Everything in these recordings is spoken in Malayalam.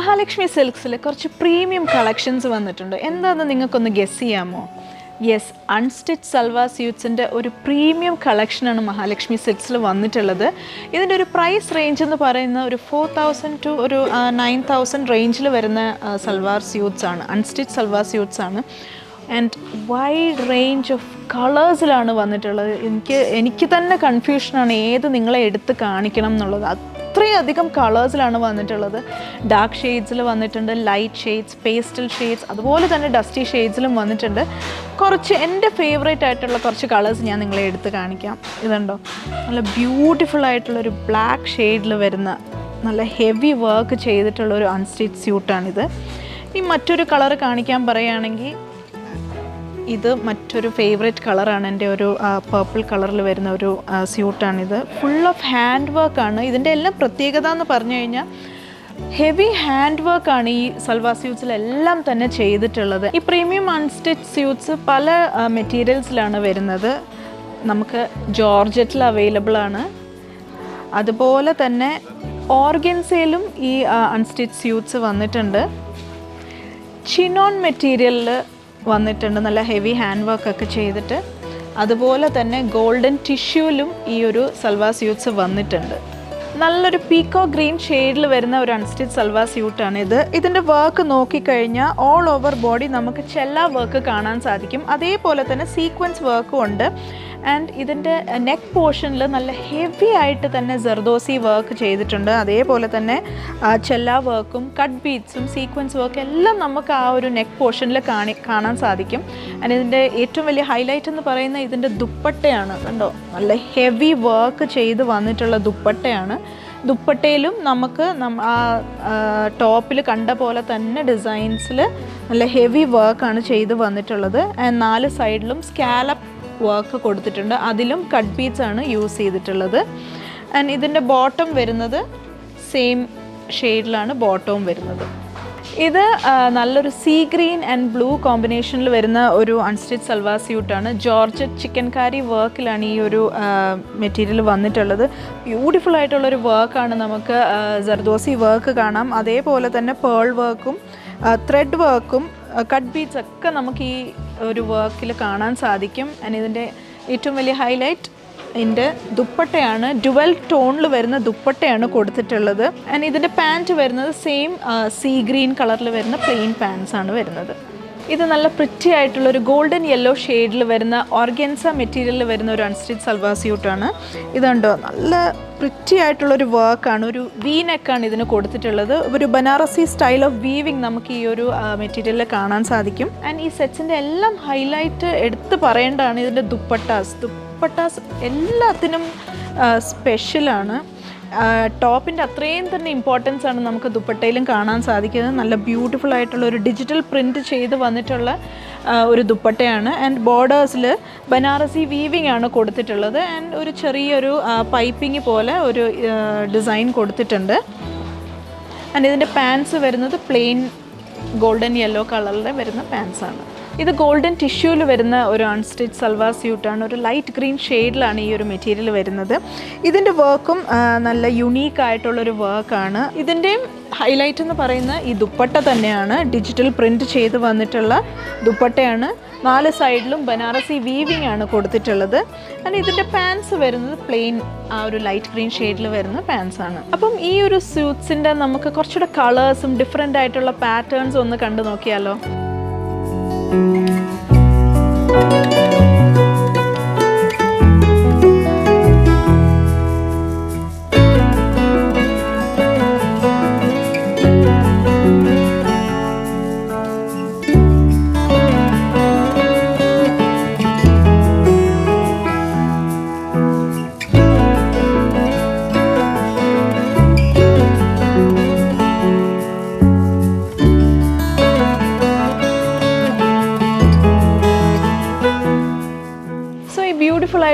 മഹാലക്ഷ്മി സിൽക്സിൽ കുറച്ച് പ്രീമിയം കളക്ഷൻസ് വന്നിട്ടുണ്ട്. എന്താണെന്ന് നിങ്ങൾക്കൊന്ന് ഗെസ് ചെയ്യാമോ? യെസ്, അൺസ്റ്റിച്ച് സൽവാർ സ്യൂട്ട്സിൻ്റെ ഒരു പ്രീമിയം കളക്ഷനാണ് മഹാലക്ഷ്മി സിൽക്സിൽ വന്നിട്ടുള്ളത്. ഇതിൻ്റെ ഒരു പ്രൈസ് റേഞ്ച് എന്ന് പറയുന്ന ഒരു 4000 ടു ഒരു 9000 റേഞ്ചിൽ വരുന്ന സൽവാർ സ്യൂട്ട്സ് ആണ്, അൺസ്റ്റിച്ച് സൽവാർ സ്യൂട്ട്സ് ആണ്. ആൻഡ് വൈഡ് റേഞ്ച് ഓഫ് കളേഴ്സിലാണ് വന്നിട്ടുള്ളത്. എനിക്ക് തന്നെ കൺഫ്യൂഷനാണ് ഏത് നിങ്ങളെ എടുത്ത് കാണിക്കണം എന്നുള്ളത്. അത്രയധികം കളേഴ്സിലാണ് വന്നിട്ടുള്ളത്. ഡാർക്ക് ഷെയ്ഡ്സിൽ വന്നിട്ടുണ്ട്, ലൈറ്റ് ഷെയ്ഡ്സ്, പേസ്റ്റൽ ഷെയ്ഡ്സ്, അതുപോലെ തന്നെ ഡസ്റ്റി ഷെയ്ഡ്സിലും വന്നിട്ടുണ്ട്. കുറച്ച് എൻ്റെ ഫേവറേറ്റ് ആയിട്ടുള്ള കുറച്ച് കളേഴ്സ് ഞാൻ നിങ്ങളെ എടുത്ത് കാണിക്കാം. ഇതുണ്ടോ, നല്ല ബ്യൂട്ടിഫുൾ ആയിട്ടുള്ളൊരു ബ്ലാക്ക് ഷെയ്ഡിൽ വരുന്ന നല്ല ഹെവി വർക്ക് ചെയ്തിട്ടുള്ളൊരു അൺസ്റ്റിച്ച് സ്യൂട്ടാണിത്. ഇനി മറ്റൊരു കളർ കാണിക്കാൻ പറയുകയാണെങ്കിൽ ഇത് മറ്റൊരു ഫേവറേറ്റ് കളറാണ് എൻ്റെ. ഒരു പർപ്പിൾ കളറിൽ വരുന്ന ഒരു സ്യൂട്ടാണിത്. ഫുൾ ഓഫ് ഹാൻഡ് വർക്കാണ്. ഇതിൻ്റെ എല്ലാം പ്രത്യേകത എന്ന് പറഞ്ഞു കഴിഞ്ഞാൽ ഹെവി ഹാൻഡ് വർക്കാണ് ഈ സൽവാർ സ്യൂട്ട്സിലെല്ലാം തന്നെ ചെയ്തിട്ടുള്ളത്. ഈ പ്രീമിയം അൺസ്റ്റിച്ച് സ്യൂട്ട്സ് പല മെറ്റീരിയൽസിലാണ് വരുന്നത്. നമുക്ക് ജോർജറ്റിൽ അവൈലബിൾ ആണ്, അതുപോലെ തന്നെ ഓർഗൻസയിലും ഈ അൺസ്റ്റിച്ച് സ്യൂട്ട്സ് വന്നിട്ടുണ്ട്. ചിനോൺ മെറ്റീരിയലിൽ വന്നിട്ടുണ്ട്, നല്ല ഹെവി ഹാൻഡ് വർക്കൊക്കെ ചെയ്തിട്ട്. അതുപോലെ തന്നെ ഗോൾഡൻ ടിഷ്യൂലും ഈ ഒരു സൽവാർ സ്യൂട്ട്സ് വന്നിട്ടുണ്ട്. നല്ലൊരു പീക്കോ ഗ്രീൻ ഷെയ്ഡിൽ വരുന്ന ഒരു അൺസ്റ്റിച്ച് സൽവാർ സ്യൂട്ടാണിത്. ഇതിൻ്റെ വർക്ക് നോക്കിക്കഴിഞ്ഞാൽ ഓൾ ഓവർ ബോഡി നമുക്ക് ചെല്ല വർക്ക് കാണാൻ സാധിക്കും. അതേപോലെ തന്നെ സീക്വൻസ് വർക്കും ഉണ്ട്. ആൻഡ് ഇതിൻ്റെ നെക്ക് പോർഷനിൽ നല്ല ഹെവി ആയിട്ട് തന്നെ ജർദോസി വർക്ക് ചെയ്തിട്ടുണ്ട്. അതേപോലെ തന്നെ ചെല്ല വർക്കും കട്ട് ബീഡ്സും സീക്വൻസ് വർക്കും എല്ലാം നമുക്ക് ആ ഒരു നെക്ക് പോർഷനിൽ കാണാൻ സാധിക്കും. ആൻഡ് ഇതിൻ്റെ ഏറ്റവും വലിയ ഹൈലൈറ്റ് എന്ന് പറയുന്നത് ഇതിൻ്റെ ദുപ്പട്ടയാണ്. കണ്ടോ, നല്ല ഹെവി വർക്ക് ചെയ്ത് വന്നിട്ടുള്ള ദുപ്പട്ടയാണ്. ദുപ്പട്ടയിലും നമുക്ക് ആ ടോപ്പിൽ കണ്ട പോലെ തന്നെ ഡിസൈൻസിൽ നല്ല ഹെവി വർക്കാണ് ചെയ്ത് വന്നിട്ടുള്ളത്. ആൻഡ് 4 സൈഡിലും സ്കാലപ്പ് വർക്ക് കൊടുത്തിട്ടുണ്ട്. അതിലും കട്ട് ബീഡ്സ് ആണ് യൂസ് ചെയ്തിട്ടുള്ളത്. ആൻഡ് ഇതിൻ്റെ ബോട്ടം വരുന്നത് സെയിം ഷെയ്ഡിലാണ് ബോട്ടവും വരുന്നത്. ഇത് നല്ലൊരു സീ ഗ്രീൻ ആൻഡ് ബ്ലൂ കോമ്പിനേഷനിൽ വരുന്ന ഒരു അൺസ്റ്റിച്ച് സൽവാർ സ്യൂട്ടാണ്. ജോർജറ്റ് ചിക്കൻ കാരി വർക്കിലാണ് ഈ ഒരു മെറ്റീരിയൽ വന്നിട്ടുള്ളത്. ബ്യൂട്ടിഫുൾ ആയിട്ടുള്ളൊരു വർക്കാണ്. നമുക്ക് ജർദോസി വർക്ക് കാണാം, അതേപോലെ തന്നെ പേൾ വർക്കും ത്രെഡ് വർക്കും കട്ട് ബീഡ്സ് ഒക്കെ നമുക്ക് ഈ ഒരു വർക്കിൽ കാണാൻ സാധിക്കും. ആൻഡ് ഇതിൻ്റെ ഏറ്റവും വലിയ ഹൈലൈറ്റ് ഇതിൻ്റെ ദുപ്പട്ടയാണ്. ഡുവൽ ടോണിൽ വരുന്ന ദുപ്പട്ടയാണ് കൊടുത്തിട്ടുള്ളത്. ആൻഡ് ഇതിൻ്റെ പാൻറ്റ് വരുന്നത് സെയിം സീ ഗ്രീൻ കളറിൽ വരുന്ന പ്ലെയിൻ പാൻസ് ആണ് വരുന്നത്. ഇത് നല്ല പ്രിറ്റി ആയിട്ടുള്ളൊരു ഗോൾഡൻ യെല്ലോ ഷെയ്ഡിൽ വരുന്ന ഓർഗൻസ മെറ്റീരിയലിൽ വരുന്ന ഒരു അൺസ്റ്റിച്ച് സൽവാർ സ്യൂട്ടാണ്. ഇതുണ്ടോ, നല്ല പ്രിറ്റി ആയിട്ടുള്ളൊരു വർക്കാണ്. ഒരു വി നെക്കാണ് ഇതിന് കൊടുത്തിട്ടുള്ളത്. ഒരു ബനാറസി സ്റ്റൈൽ ഓഫ് വീവിങ് നമുക്ക് ഈ ഒരു മെറ്റീരിയലിൽ കാണാൻ സാധിക്കും. ആൻഡ് ഈ സെറ്റ്സിൻ്റെ എല്ലാം ഹൈലൈറ്റ് എടുത്ത് പറയേണ്ടതാണ് ഇതിൻ്റെ ദുപ്പട്ടാസ് എല്ലാത്തിനും സ്പെഷ്യലാണ്. ടോപ്പിൻ്റെ അത്രയും തന്നെ ഇമ്പോർട്ടൻസ് ആണ് നമുക്ക് ദുപ്പട്ടയിലും കാണാൻ സാധിക്കുന്നത്. നല്ല ബ്യൂട്ടിഫുൾ ആയിട്ടുള്ള ഒരു ഡിജിറ്റൽ പ്രിൻറ്റ് ചെയ്ത് വന്നിട്ടുള്ള ഒരു ദുപ്പട്ടയാണ്. ആൻഡ് ബോർഡേഴ്സിൽ ബനാറസി വീവിങ് ആണ് കൊടുത്തിട്ടുള്ളത്. ആൻഡ് ഒരു ചെറിയൊരു പൈപ്പിംഗ് പോലെ ഒരു ഡിസൈൻ കൊടുത്തിട്ടുണ്ട്. ആൻഡ് ഇതിൻ്റെ പാൻസ് വരുന്നത് പ്ലെയിൻ ഗോൾഡൻ യെല്ലോ കളറിൽ വരുന്ന പാൻസാണ്. ഇത് ഗോൾഡൻ ടിഷ്യൂവിൽ വരുന്ന ഒരു അൺസ്റ്റിച്ച് സൽവാർ സ്യൂട്ടാണ്. ഒരു ലൈറ്റ് ഗ്രീൻ ഷെയ്ഡിലാണ് ഈ ഒരു മെറ്റീരിയൽ വരുന്നത്. ഇതിൻ്റെ വർക്കും നല്ല യുണീക്ക് ആയിട്ടുള്ളൊരു വർക്കാണ്. ഇതിൻ്റെയും ഹൈലൈറ്റ് എന്ന് പറയുന്ന ഈ ദുപ്പട്ട തന്നെയാണ്. ഡിജിറ്റൽ പ്രിൻറ്റ് ചെയ്ത് വന്നിട്ടുള്ള ദുപ്പട്ടയാണ്. 4 സൈഡിലും ബനാറസി വീവിങ് ആണ് കൊടുത്തിട്ടുള്ളത്. ആൻഡ് ഇതിൻ്റെ പാൻസ് വരുന്നത് പ്ലെയിൻ ആ ഒരു ലൈറ്റ് ഗ്രീൻ ഷെയ്ഡിൽ വരുന്ന പാൻസാണ്. അപ്പം ഈ ഒരു സ്യൂട്ട്സിൻ്റെ നമുക്ക് കുറച്ചുകൂടെ കളേഴ്സും ഡിഫറെൻ്റ് ആയിട്ടുള്ള പാറ്റേൺസും ഒന്ന് കണ്ടു നോക്കിയാലോ.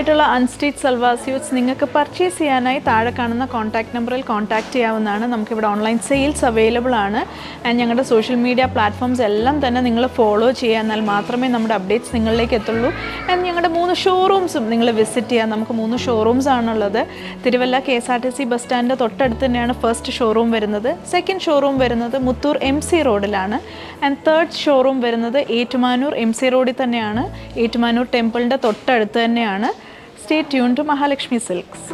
ആയിട്ടുള്ള അൺസ്റ്റിച്ച് സൽവാർ സ്യൂട്ട്സ് നിങ്ങൾക്ക് പർച്ചേസ് ചെയ്യാനായി താഴെ കാണുന്ന കോൺടാക്ട് നമ്പറിൽ കോൺടാക്ട് ചെയ്യാവുന്നതാണ്. നമുക്കിവിടെ ഓൺലൈൻ സെയിൽസ് അവൈലബിൾ ആണ്. ആൻഡ് ഞങ്ങളുടെ സോഷ്യൽ മീഡിയ പ്ലാറ്റ്ഫോംസ് എല്ലാം തന്നെ നിങ്ങൾ ഫോളോ ചെയ്യുക, എന്നാൽ മാത്രമേ നമ്മുടെ അപ്ഡേറ്റ്സ് നിങ്ങളിലേക്ക് എത്തുള്ളൂ. ആൻഡ് ഞങ്ങളുടെ 3 ഷോറൂംസും നിങ്ങൾ വിസിറ്റ് ചെയ്യുക. നമുക്ക് 3 ഷോറൂംസ് ആണുള്ളത്. തിരുവല്ല KSRTC ബസ് സ്റ്റാൻഡിൻ്റെ തൊട്ടടുത്ത് തന്നെയാണ് ഫസ്റ്റ് ഷോറൂം വരുന്നത്. സെക്കൻഡ് ഷോറൂം വരുന്നത് മുത്തൂർ MC റോഡിലാണ്. ആൻഡ് തേർഡ് ഷോറൂം വരുന്നത് ഏറ്റുമാനൂർ MC റോഡിൽ തന്നെയാണ്. ഏറ്റുമാനൂർ ടെമ്പിളിൻ്റെ തൊട്ടടുത്ത് തന്നെയാണ്. Stay tune to Mahalakshmi silks.